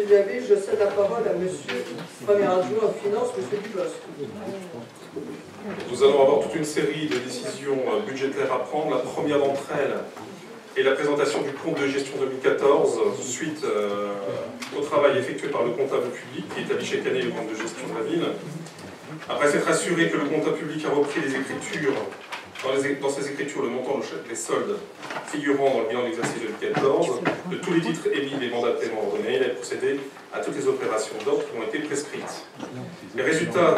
Monsieur David, je cède la parole à Monsieur le Premier adjoint aux finances, Monsieur Dubosc. Nous allons avoir toute une série de décisions budgétaires à prendre. La première d'entre elles est la présentation du compte de gestion 2014, suite au travail effectué par le comptable public qui établit chaque année le compte de gestion de la ville. Après s'être assuré que le comptable public a repris les écritures, dans ces écritures, le montant des soldes figurant dans le bilan d'exercice 2014, de tous les titres émis des mandats de paiement ordonnés, il a procédé à toutes les opérations d'ordre qui ont été prescrites. Les résultats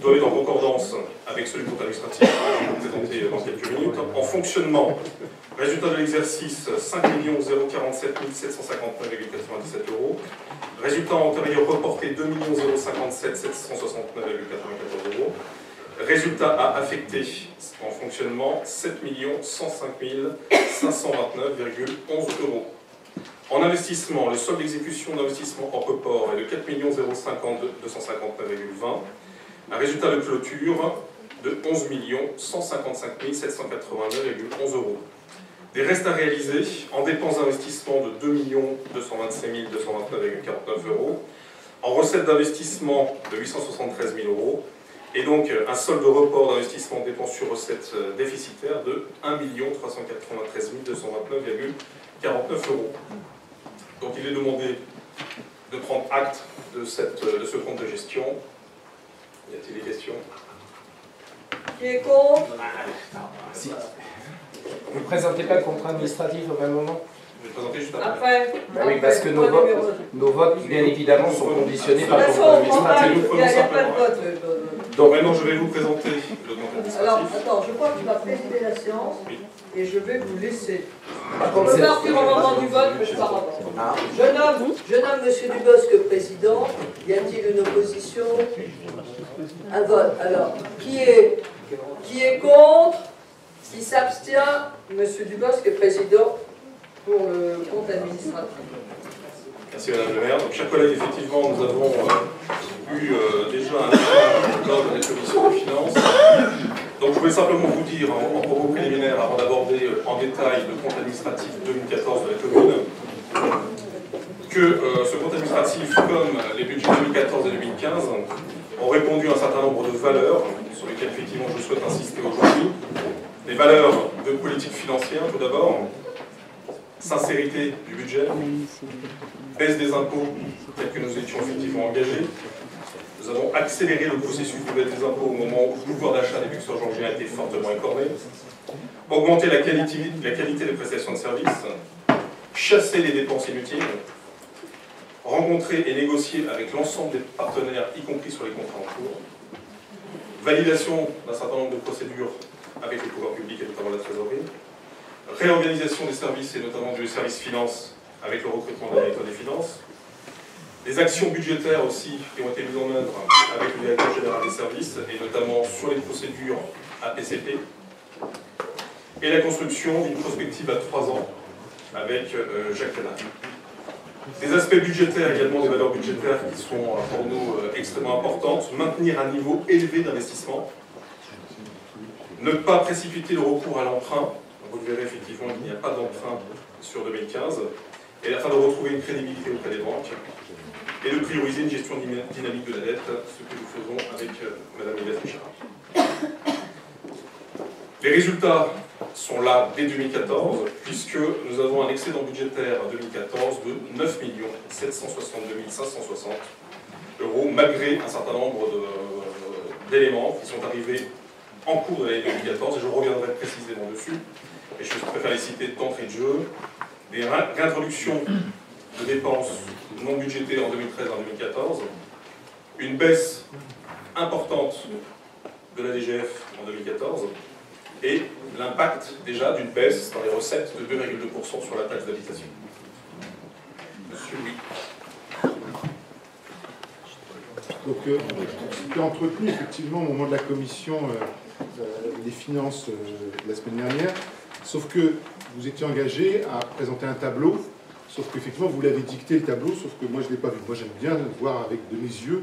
doivent être en concordance avec ceux du compte administratif que je vais vous présenter dans quelques minutes. En fonctionnement, résultat de l'exercice 5 047 759,97 €. Résultat antérieur reporté 2 057 769,94 €. Résultat à affecter en fonctionnement 7 105 529,11 €. En investissement, le solde d'exécution d'investissement en report est de 4 050 259,20 €. Un résultat de clôture de 11 155 789,11 €. Des restes à réaliser en dépenses d'investissement de 2 227 229,49 €. En recettes d'investissement de 873 000 €. Et donc un solde de report d'investissement dépenses sur recettes déficitaires de 1 393 229,49 €. Donc il est demandé de prendre acte de ce compte de gestion. Y a-t-il des questions? Qui est contre? Si. Vous ne présentez pas le contrat administratif au même moment? Je vais le présenter juste après. Après. Ben oui, parce que nos votes, bien évidemment, sont conditionnés par le De toute contrat façon, administratif. il n'y a pas de vote. Donc maintenant, je vais vous présenter le compte administratif. Alors, attends, je crois que tu vas présider la séance et je vais vous laisser. Par On contre, peut partir au moment du vote, mais je pars avant. Je nomme M. Dubosc président. Y a-t-il une opposition? Un vote. Alors, qui est contre? Qui s'abstient? M. Dubosc est président pour le compte administratif. Merci Madame le maire. Donc, chers collègues, effectivement, nous avons eu déjà un échange lors de la commission des finances. Donc je voulais simplement vous dire, en propos préliminaire, avant d'aborder en détail le compte administratif 2014 de la commune, que ce compte administratif, comme les budgets 2014 et 2015, ont répondu à un certain nombre de valeurs sur lesquelles effectivement je souhaite insister aujourd'hui. Les valeurs de politique financière, tout d'abord, sincérité du budget, baisse des impôts tels que nous étions effectivement engagés. Nous avons accéléré le processus de baisse des impôts au moment où le pouvoir d'achat des buxeurs georgiens a été fortement écorné, augmenter la qualité des prestations de services, chasser les dépenses inutiles, rencontrer et négocier avec l'ensemble des partenaires, y compris sur les contrats en cours, validation d'un certain nombre de procédures avec les pouvoirs publics et notamment la trésorerie, réorganisation des services et notamment du service finance avec le recrutement d'un directeur des finances, des actions budgétaires aussi qui ont été mises en œuvre avec le directeur général des services et notamment sur les procédures APCP, et la construction d'une prospective à 3 ans avec Jacques Canard. Des aspects budgétaires, également des valeurs budgétaires qui sont pour nous extrêmement importantes, maintenir un niveau élevé d'investissement, ne pas précipiter le recours à l'emprunt, vous le verrez effectivement qu'il n'y a pas d'emprunt sur 2015, et afin de retrouver une crédibilité auprès des banques, et de prioriser une gestion dynamique de la dette, ce que nous faisons avec Mme Yvette Richard. Les résultats sont là dès 2014, puisque nous avons un excédent budgétaire en 2014 de 9 762 560 €, malgré un certain nombre d'éléments qui sont arrivés en cours de l'année 2014, et je reviendrai précisément dessus, et je préfère les citer d'entrée de jeu. Des réintroductions de dépenses non budgétées en 2013 et en 2014, une baisse importante de la DGF en 2014, et l'impact déjà d'une baisse dans les recettes de 2,2% sur la taxe d'habitation. Monsieur Louis. Donc, c'était entretenu effectivement au moment de la commission des finances la semaine dernière, sauf que vous étiez engagé à présenter un tableau, sauf qu'effectivement vous l'avez dicté le tableau, sauf que moi je ne l'ai pas vu. Moi j'aime bien voir avec de mes yeux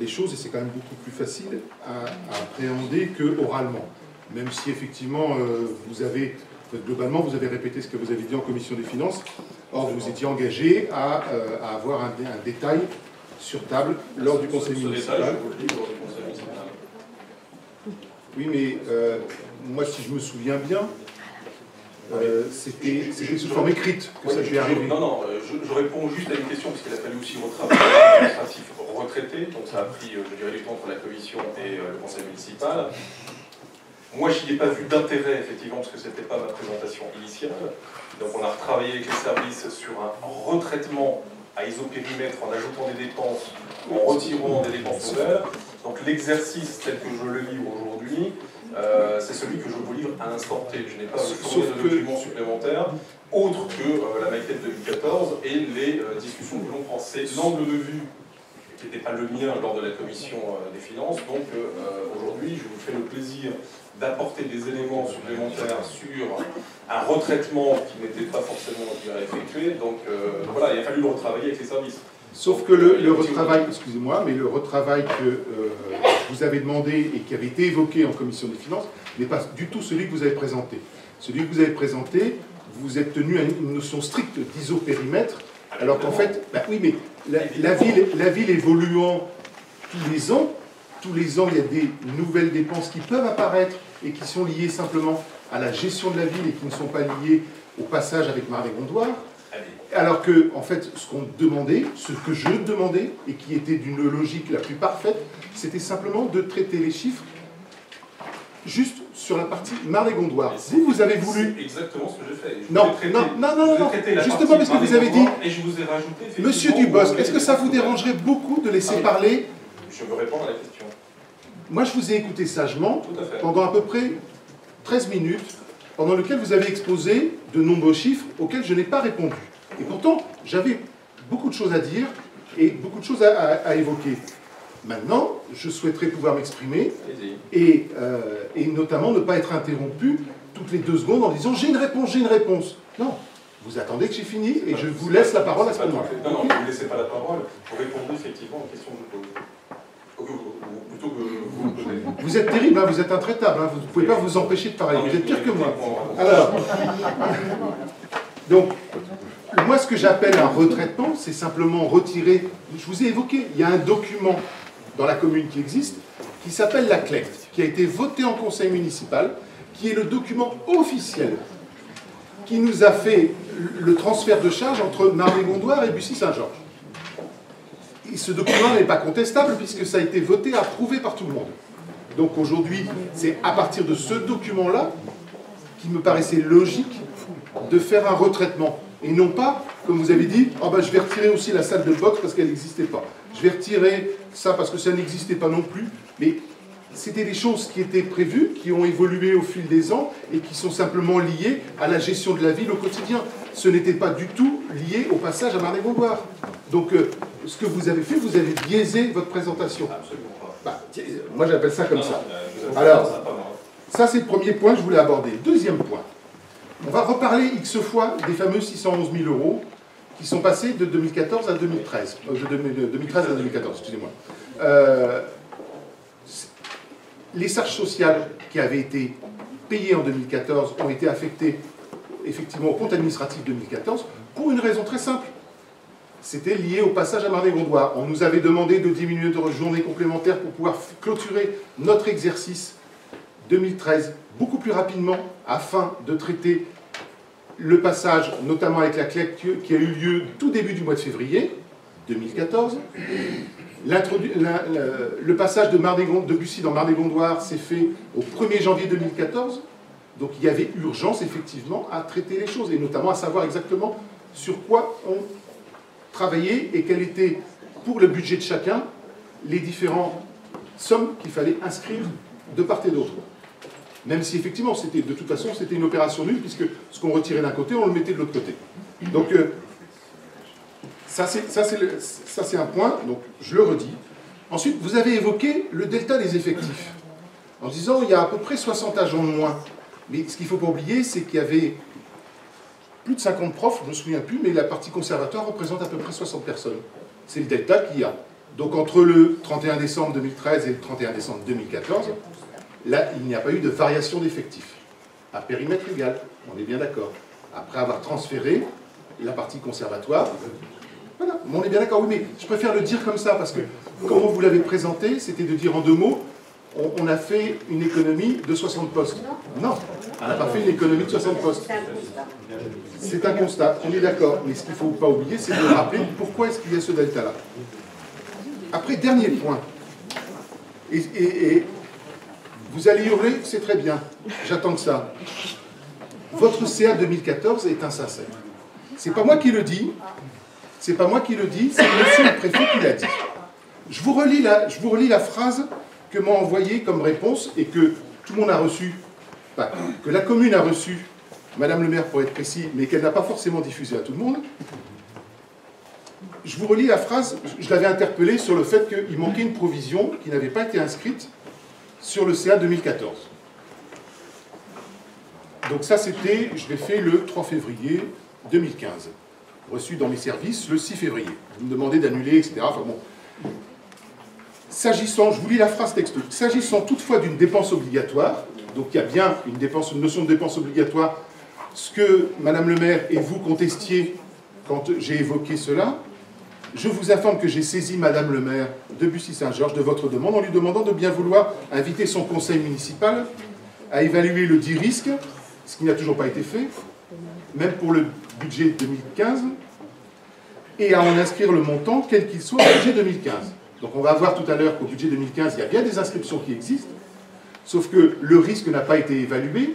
les choses, et c'est quand même beaucoup plus facile à appréhender que oralement. Même si effectivement globalement vous avez répété ce que vous avez dit en commission des finances, Or, vous étiez engagé à avoir un détail sur table lors du conseil municipal. Oui, mais moi, si je me souviens bien, c'était sous forme écrite que ça devait arriver. Non, je réponds juste à une question, parce qu'il a fallu aussi votre travail administratif retraité, donc ça a pris, je dirais, du temps entre la commission et le conseil municipal. Moi, je n'y ai pas vu d'intérêt, effectivement, parce que ce n'était pas ma présentation initiale. Donc on a retravaillé avec les services sur un retraitement à isopérimètre en ajoutant des dépenses, en retirant des dépenses nouvelles. Donc l'exercice tel que je le livre aujourd'hui, c'est celui que je vous livre à l'instant T. Je n'ai pas fourni de documents supplémentaires, autres que la maquette 2014 et les discussions que l'on prend. C'est l'angle de vue qui n'était pas le mien lors de la commission des finances. Donc aujourd'hui, je vous fais le plaisir d'apporter des éléments supplémentaires sur un retraitement qui n'était pas forcément effectué. Donc voilà, il a fallu le retravailler avec les services. Sauf que le retravail, excusez-moi, mais le retravail que vous avez demandé et qui avait été évoqué en commission des finances n'est pas du tout celui que vous avez présenté. Celui que vous avez présenté, vous êtes tenu à une notion stricte d'isopérimètre, alors qu'en fait, bah oui, mais la ville évoluant tous les ans, il y a des nouvelles dépenses qui peuvent apparaître et qui sont liées simplement à la gestion de la ville et qui ne sont pas liées au passage avec Marly-Gondoire. Alors que, en fait, ce qu'on demandait, ce que je demandais, et qui était d'une logique la plus parfaite, c'était simplement de traiter les chiffres juste sur la partie Marly-Gondoire. Vous avez voulu... C'est exactement ce que j'ai fait. Non, justement parce que vous avez dit... Et je vous ai rajouté... Monsieur Dubosc, est-ce que ça vous dérangerait beaucoup de laisser parler? Je veux répondre à la question. Moi, je vous ai écouté sagement pendant à peu près 13 minutes, pendant lesquelles vous avez exposé de nombreux chiffres auxquels je n'ai pas répondu. Et pourtant, j'avais beaucoup de choses à dire et beaucoup de choses à évoquer. Maintenant, je souhaiterais pouvoir m'exprimer et notamment ne pas être interrompu toutes les 2 secondes en disant « j'ai une réponse ». Non, vous attendez que j'ai fini et je vous laisse la parole à ce moment-là. Non, vous ne laissez pas la parole pour répondre effectivement aux questions que je pose. Plutôt que vous me posez. Vous êtes terrible, hein, vous êtes intraitable, hein, vous ne pouvez pas vous empêcher de parler, vous êtes pire que moi. Alors, donc, moi ce que j'appelle un retraitement, c'est simplement retirer, je vous ai évoqué, il y a un document dans la commune qui existe, qui s'appelle la CLECT, qui a été voté en conseil municipal, qui est le document officiel, qui nous a fait le transfert de charge entre Marly-Gondoire et Bussy-Saint-Georges. Et ce document n'est pas contestable puisque ça a été voté, approuvé par tout le monde. Donc aujourd'hui, c'est à partir de ce document-là qu'il me paraissait logique de faire un retraitement. Et non pas, comme vous avez dit, oh ben, je vais retirer aussi la salle de boxe parce qu'elle n'existait pas. Je vais retirer ça parce que ça n'existait pas non plus. Mais c'était des choses qui étaient prévues, qui ont évolué au fil des ans et qui sont simplement liées à la gestion de la ville au quotidien. Ce n'était pas du tout lié au passage à Marly-Gondoire. Donc, ce que vous avez fait, vous avez biaisé votre présentation. Absolument pas. Bah, moi, j'appelle ça comme ça. Alors, ça, c'est le premier point que je voulais aborder. Deuxième point. On va reparler X fois des fameux 611 000 € qui sont passés de 2014 à 2013. De 2013 à 2014, excusez-moi. Les charges sociales qui avaient été payées en 2014 ont été affectées effectivement au compte administratif 2014 pour une raison très simple. C'était lié au passage à Marly-Gondoire. On nous avait demandé de diminuer de journées complémentaires pour pouvoir clôturer notre exercice 2013 beaucoup plus rapidement afin de traiter le passage, notamment avec la CLEC qui a eu lieu tout début du mois de février 2014. Le passage de Bussy dans Marly-Gondoire s'est fait au 1er janvier 2014. Donc il y avait urgence effectivement à traiter les choses et notamment à savoir exactement sur quoi on travaillait et quel était pour le budget de chacun les différentes sommes qu'il fallait inscrire de part et d'autre. Même si effectivement, de toute façon, c'était une opération nulle, puisque ce qu'on retirait d'un côté, on le mettait de l'autre côté. Donc, ça c'est un point, donc je le redis. Ensuite, vous avez évoqué le delta des effectifs, en disant il y a à peu près 60 agents de moins. Mais ce qu'il ne faut pas oublier, c'est qu'il y avait plus de 50 profs, je ne me souviens plus, mais la partie conservatoire représente à peu près 60 personnes. C'est le delta qu'il y a. Donc entre le 31 décembre 2013 et le 31 décembre 2014, là, il n'y a pas eu de variation d'effectifs. À périmètre égal, on est bien d'accord. Après avoir transféré la partie conservatoire. Voilà, on est bien d'accord, oui, mais je préfère le dire comme ça, parce que comment vous l'avez présenté, c'était de dire en 2 mots, on a fait une économie de 60 postes. Non, on n'a pas fait une économie de 60 postes. C'est un constat, on est d'accord, mais ce qu'il ne faut pas oublier, c'est de rappeler pourquoi est-ce qu'il y a ce delta-là. Après, dernier point, et vous allez hurler, c'est très bien, j'attends que ça. Votre CA 2014 est insincère. C'est pas moi qui le dis, c'est pas moi qui le dis, c'est monsieur le préfet qui l'a dit. Je vous relis la phrase que m'a envoyée comme réponse et que tout le monde a reçu, enfin, que la commune a reçu, Madame le maire pour être précis, mais qu'elle n'a pas forcément diffusée à tout le monde. Je vous relis la phrase, je l'avais interpellée sur le fait qu'il manquait une provision qui n'avait pas été inscrite sur le CA 2014. Donc ça c'était, je l'ai fait le 3 février 2015, reçu dans mes services le 6 février. Vous me demandez d'annuler, etc. Enfin bon. S'agissant, je vous lis la phrase texte, s'agissant toutefois d'une dépense obligatoire, donc il y a bien une notion de dépense obligatoire, ce que Madame le maire et vous contestiez quand j'ai évoqué cela, je vous informe que j'ai saisi Madame le maire de Bussy-Saint-Georges de votre demande en lui demandant de bien vouloir inviter son conseil municipal à évaluer le dit risque, ce qui n'a toujours pas été fait, même pour le budget 2015, et à en inscrire le montant, quel qu'il soit, au budget 2015. Donc on va voir tout à l'heure qu'au budget 2015, il y a bien des inscriptions qui existent, sauf que le risque n'a pas été évalué,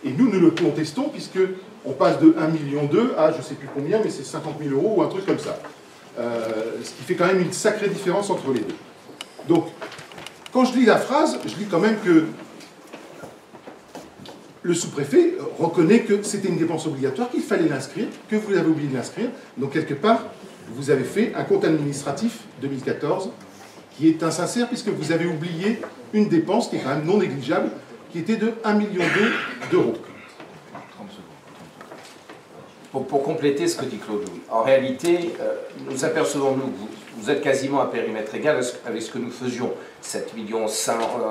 et nous le contestons, puisqu'on passe de 1,2 million à je ne sais plus combien, mais c'est 50 000 € ou un truc comme ça. Ce qui fait quand même une sacrée différence entre les deux. Donc, quand je lis la phrase, je lis quand même que le sous-préfet reconnaît que c'était une dépense obligatoire, qu'il fallait l'inscrire, que vous avez oublié de l'inscrire. Donc, quelque part, vous avez fait un compte administratif 2014 qui est insincère, puisque vous avez oublié une dépense qui est quand même non négligeable, qui était de 1,2 million d'euros. Pour compléter ce que dit Claude, en réalité, nous apercevons, nous, vous êtes quasiment à périmètre égal avec ce que nous faisions. 7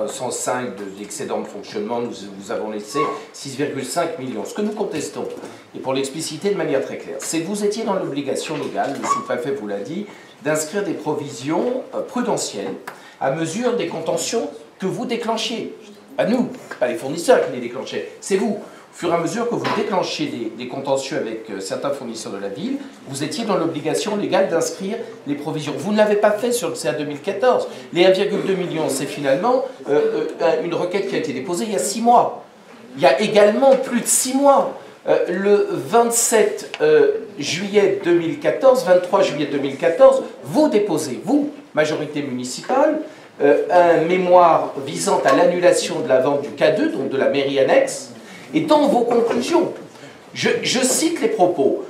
105 d'excédent de fonctionnement, nous avons laissé 6,5 millions. Ce que nous contestons, et pour l'expliciter de manière très claire, c'est que vous étiez dans l'obligation légale, le sous-préfet vous l'a dit, d'inscrire des provisions prudentielles à mesure des contentions que vous déclenchiez. Pas nous, pas les fournisseurs qui les déclenchaient, c'est vous. Au fur et à mesure que vous déclenchez des contentieux avec certains fournisseurs de la ville, vous étiez dans l'obligation légale d'inscrire les provisions. Vous ne l'avez pas fait sur le CA 2014. Les 1,2 millions, c'est finalement une requête qui a été déposée il y a 6 mois. Il y a également plus de 6 mois. Le 27 juillet 2014, 23 juillet 2014, vous déposez, vous, majorité municipale, un mémoire visant à l'annulation de la vente du K2, donc de la mairie annexe. Et dans vos conclusions, je cite les propos.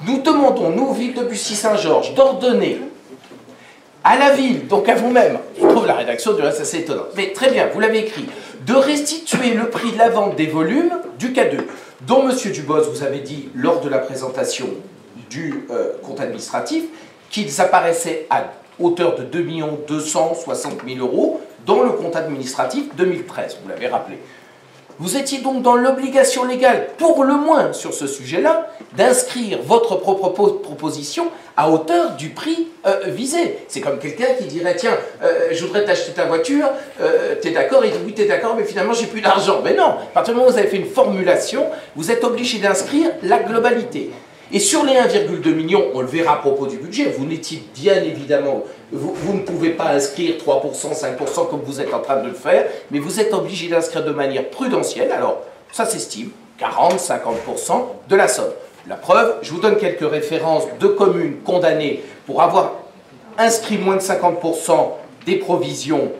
Nous demandons, nous, ville de Bussy-Saint-Georges, d'ordonner à la ville, donc à vous-même, je trouve la rédaction du reste assez étonnante, mais très bien, vous l'avez écrit, de restituer le prix de la vente des volumes du K2, dont M. Dubos vous avez dit lors de la présentation du compte administratif qu'ils apparaissaient à hauteur de 2 260 000 € dans le compte administratif 2013, vous l'avez rappelé. Vous étiez donc dans l'obligation légale, pour le moins sur ce sujet-là, d'inscrire votre propre proposition à hauteur du prix visé. C'est comme quelqu'un qui dirait, tiens, je voudrais t'acheter ta voiture, t'es d'accord? Il dit, oui, t'es d'accord, mais finalement, j'ai plus d'argent. Mais non, à partir du moment où vous avez fait une formulation, vous êtes obligé d'inscrire la globalité. Et sur les 1,2 million, on le verra à propos du budget, vous n'étiez bien évidemment, vous ne pouvez pas inscrire 3%, 5% comme vous êtes en train de le faire, mais vous êtes obligé d'inscrire de manière prudentielle, alors ça s'estime, 40, 50% de la somme. La preuve, je vous donne quelques références de communes condamnées pour avoir inscrit moins de 50% des provisions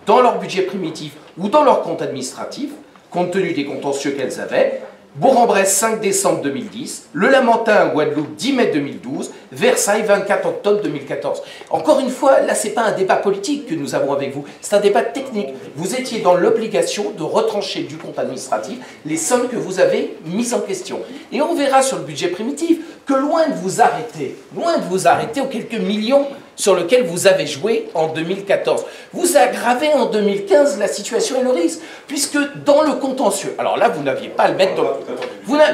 dans leur budget primitif ou dans leur compte administratif, compte tenu des contentieux qu'elles avaient. Bourg-en-Bresse, 5 décembre 2010, Le Lamentin, Guadeloupe, 10 mai 2012, Versailles, 24 octobre 2014. Encore une fois, là, ce n'est pas un débat politique que nous avons avec vous, c'est un débat technique. Vous étiez dans l'obligation de retrancher du compte administratif les sommes que vous avez mises en question. Et on verra sur le budget primitif que loin de vous arrêter aux quelques millions sur lesquels vous avez joué en 2014. Vous aggravez en 2015 la situation et le risque, puisque dans le contentieux, alors là, vous n'aviez pas à le mettre dans le...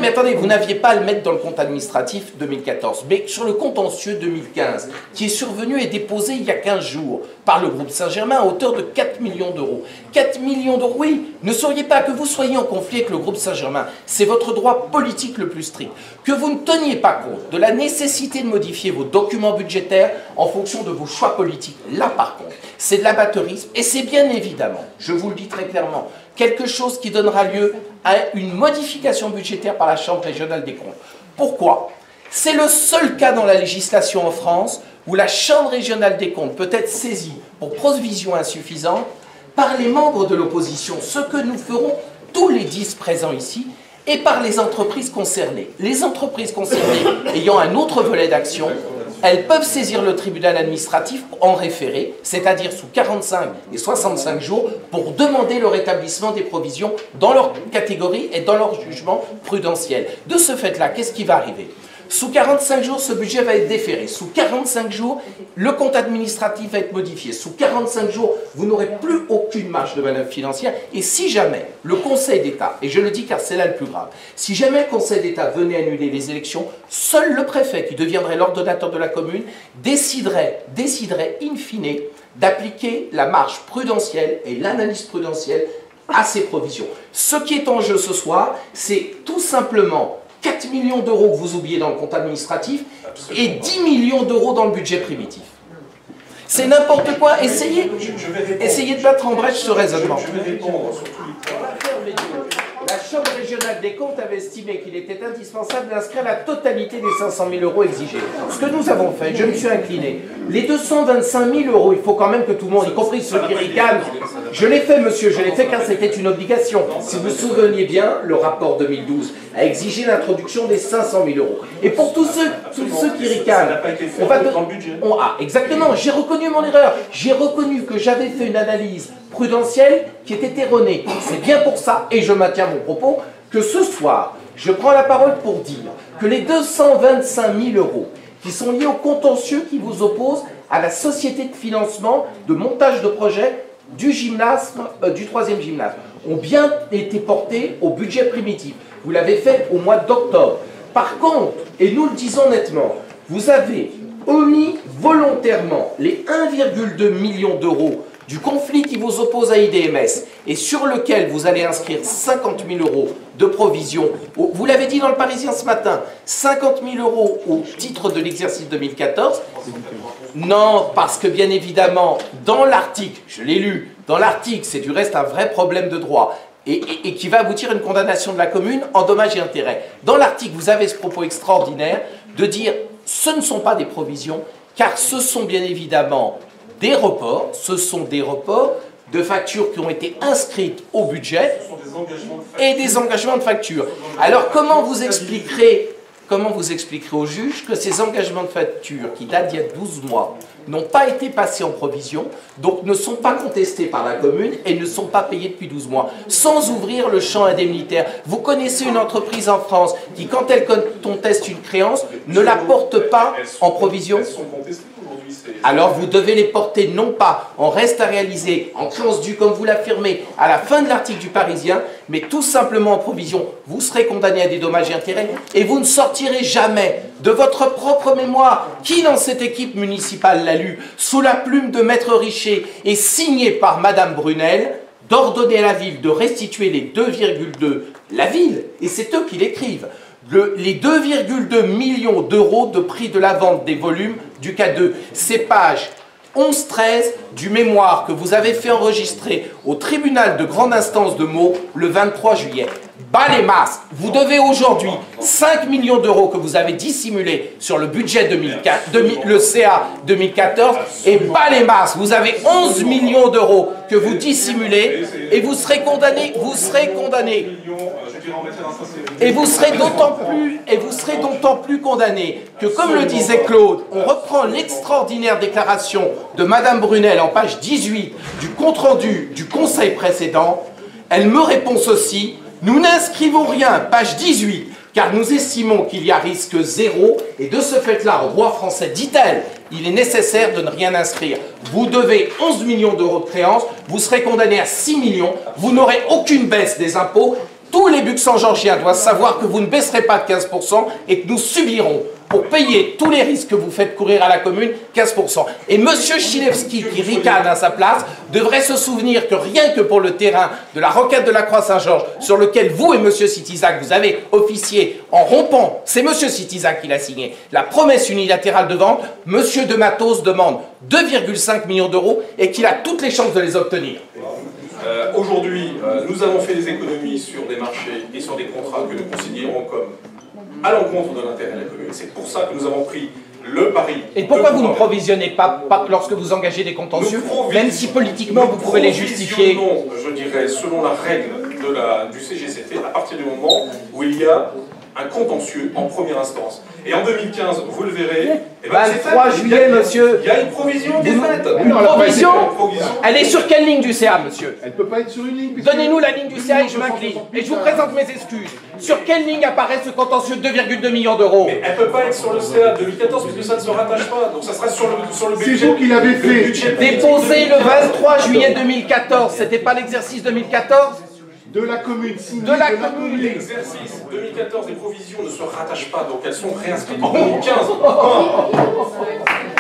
Mais attendez, vous n'aviez pas à le mettre dans le compte administratif 2014, mais sur le contentieux 2015, qui est survenu et déposé il y a 15 jours par le groupe Saint-Germain à hauteur de 4 millions d'euros. 4 millions d'euros, oui, ne sauriez pas que vous soyez en conflit avec le groupe Saint-Germain, c'est votre droit politique le plus strict. Que vous ne teniez pas compte de la nécessité de modifier vos documents budgétaires en fonction de vos choix politiques. Là, par contre, c'est de l'amateurisme et c'est bien évidemment, je vous le dis très clairement, quelque chose qui donnera lieu à une modification budgétaire par la Chambre régionale des comptes. Pourquoi? C'est le seul cas dans la législation en France où la Chambre régionale des comptes peut être saisie pour provision insuffisante par les membres de l'opposition, ce que nous ferons tous les 10 présents ici, et par les entreprises concernées. Les entreprises concernées ayant un autre volet d'action, elles peuvent saisir le tribunal administratif en référé, c'est-à-dire sous 45 et 65 jours, pour demander le rétablissement des provisions dans leur catégorie et dans leur jugement prudentiel. De ce fait-là, qu'est-ce qui va arriver ? Sous 45 jours, ce budget va être déféré. Sous 45 jours, le compte administratif va être modifié. Sous 45 jours, vous n'aurez plus aucune marge de manœuvre financière. Et si jamais le Conseil d'État, et je le dis car c'est là le plus grave, si jamais le Conseil d'État venait annuler les élections, seul le préfet, qui deviendrait l'ordonnateur de la commune, déciderait in fine d'appliquer la marge prudentielle et l'analyse prudentielle à ces provisions. Ce qui est en jeu ce soir, c'est tout simplement 4 millions d'euros que vous oubliez dans le compte administratif et 10 millions d'euros dans le budget primitif. C'est n'importe quoi. Essayez de battre en brèche ce raisonnement. Je vais répondre sur tous les points. La Chambre régionale des comptes avait estimé qu'il était indispensable d'inscrire la totalité des 500 000 euros exigés. Ce que nous avons fait, je me suis incliné. Les 225 000 euros, il faut quand même que tout le monde, y compris ceux qui ricanent, je l'ai fait, monsieur, je l'ai fait car c'était une obligation. Si vous vous souveniez bien, le rapport 2012 a exigé l'introduction des 500 000 euros. Et pour tous ceux qui ricanent, on va... exactement, j'ai reconnu mon erreur. J'ai reconnu que j'avais fait une analyse prudentielle qui était erronée. C'est bien pour ça, et je maintiens mon propos, que ce soir, je prends la parole pour dire que les 225 000 euros qui sont liés au contentieux qui vous oppose à la société de financement de montage de projet du gymnasme, du 3e gymnase, ont bien été portés au budget primitif. Vous l'avez fait au mois d'octobre. Par contre, et nous le disons nettement, vous avez omis volontairement les 1,2 million d'euros du conflit qui vous oppose à IDMS et sur lequel vous allez inscrire 50 000 euros de provision, vous l'avez dit dans le Parisien ce matin, 50 000 euros au titre de l'exercice 2014. Non, parce que bien évidemment, dans l'article, je l'ai lu, dans l'article, c'est du reste un vrai problème de droit, et qui va aboutir à une condamnation de la commune en dommages et intérêts. Dans l'article, vous avez ce propos extraordinaire de dire ce ne sont pas des provisions, car ce sont bien évidemment des reports, de factures qui ont été inscrites au budget et des engagements de facture. Alors comment vous expliquerez au juge que ces engagements de facture qui datent d'il y a 12 mois n'ont pas été passés en provision, donc ne sont pas contestés par la commune et ne sont pas payés depuis 12 mois, sans ouvrir le champ indemnitaire? Vous connaissez une entreprise en France qui, quand elle conteste une créance, ne la porte pas en provision? Alors vous devez les porter non pas en reste à réaliser, en créance due comme vous l'affirmez à la fin de l'article du Parisien, mais tout simplement en provision. Vous serez condamné à des dommages et intérêts et vous ne sortirez jamais de votre propre mémoire. Qui dans cette équipe municipale l'a lu sous la plume de Maître Richer et signé par Madame Brunel d'ordonner à la ville de restituer les 2,2, la ville, et c'est eux qui l'écrivent, les 2,2 millions d'euros de prix de la vente des volumes du K2. C'est page 11-13 du mémoire que vous avez fait enregistrer au tribunal de grande instance de Meaux le 23 juillet. Bas les masques, vous devez aujourd'hui 5 millions d'euros que vous avez dissimulés sur le budget 2004, le CA 2014, et bas les masques, vous avez 11 millions d'euros que vous dissimulez et vous serez condamné, Et vous serez d'autant plus condamné que, comme le disait Claude, on reprend l'extraordinaire déclaration de Madame Brunel en page 18 du compte-rendu du Conseil précédent. Elle me répond ceci: nous n'inscrivons rien, page 18, car nous estimons qu'il y a risque zéro, et de ce fait-là, au droit français, dit-elle, il est nécessaire de ne rien inscrire. Vous devez 11 millions d'euros de créances, vous serez condamné à 6 millions, vous n'aurez aucune baisse des impôts. Tous les Luxembourgeois doivent savoir que vous ne baisserez pas de 15% et que nous subirons, pour payer tous les risques que vous faites courir à la commune, 15%. Et M. Chilewski, qui ricane à sa place, devrait se souvenir que rien que pour le terrain de la Roquette de la Croix-Saint-Georges, sur lequel vous et M. Citizac, vous avez officié en rompant, c'est M. Citizac qui l'a signé, la promesse unilatérale de vente, M. de Matos demande 2,5 millions d'euros et qu'il a toutes les chances de les obtenir. Aujourd'hui, nous avons fait des économies sur des marchés et sur des contrats que nous considérons comme à l'encontre de l'intérêt de la commune. C'est pour ça que nous avons pris le pari. Et pourquoi vous ne provisionnez pas lorsque vous engagez des contentieux, même si politiquement vous pouvez les justifier? Non, je dirais, selon la règle du CGCT, à partir du moment où il y a un contentieux en première instance. Et en 2015, vous le verrez, 23 juillet, monsieur. Il y a une provision qui est faite. Une provision? Elle est sur quelle ligne du CA, monsieur? Elle ne peut pas être sur une ligne. Donnez-nous la ligne du CA et je m'incline. Et je vous présente mes excuses. Sur quelle ligne apparaît ce contentieux de 2,2 millions d'euros? Mais elle ne peut pas être sur le CA 2014 puisque ça ne se rattache pas. Donc ça sera sur le budget. C'est vous qui l'avez fait. Déposé le 23 juillet 2014. C'était pas l'exercice 2014? De la commune, signé de la commune. L'exercice 2014 des provisions ne se rattachent pas, donc elles sont réinscrites en 2015.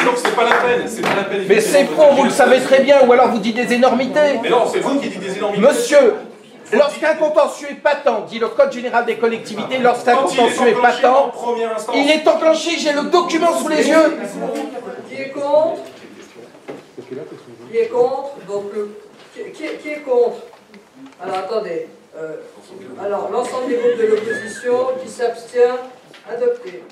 Donc c'est pas la peine, c'est pas la peine. Mais c'est faux, vous le savez très bien, ou alors vous dites des énormités. Mais non, c'est vous qui dites des énormités. Monsieur, lorsqu'un contentieux est patent, dit le Code général des collectivités, lorsqu'un contentieux est patent, il est enclenché, j'ai le document sous les yeux. Qui est contre? Qui est contre? Donc, qui est contre? Alors, attendez. Alors, l'ensemble des groupes de l'opposition qui s'abstient, adopté.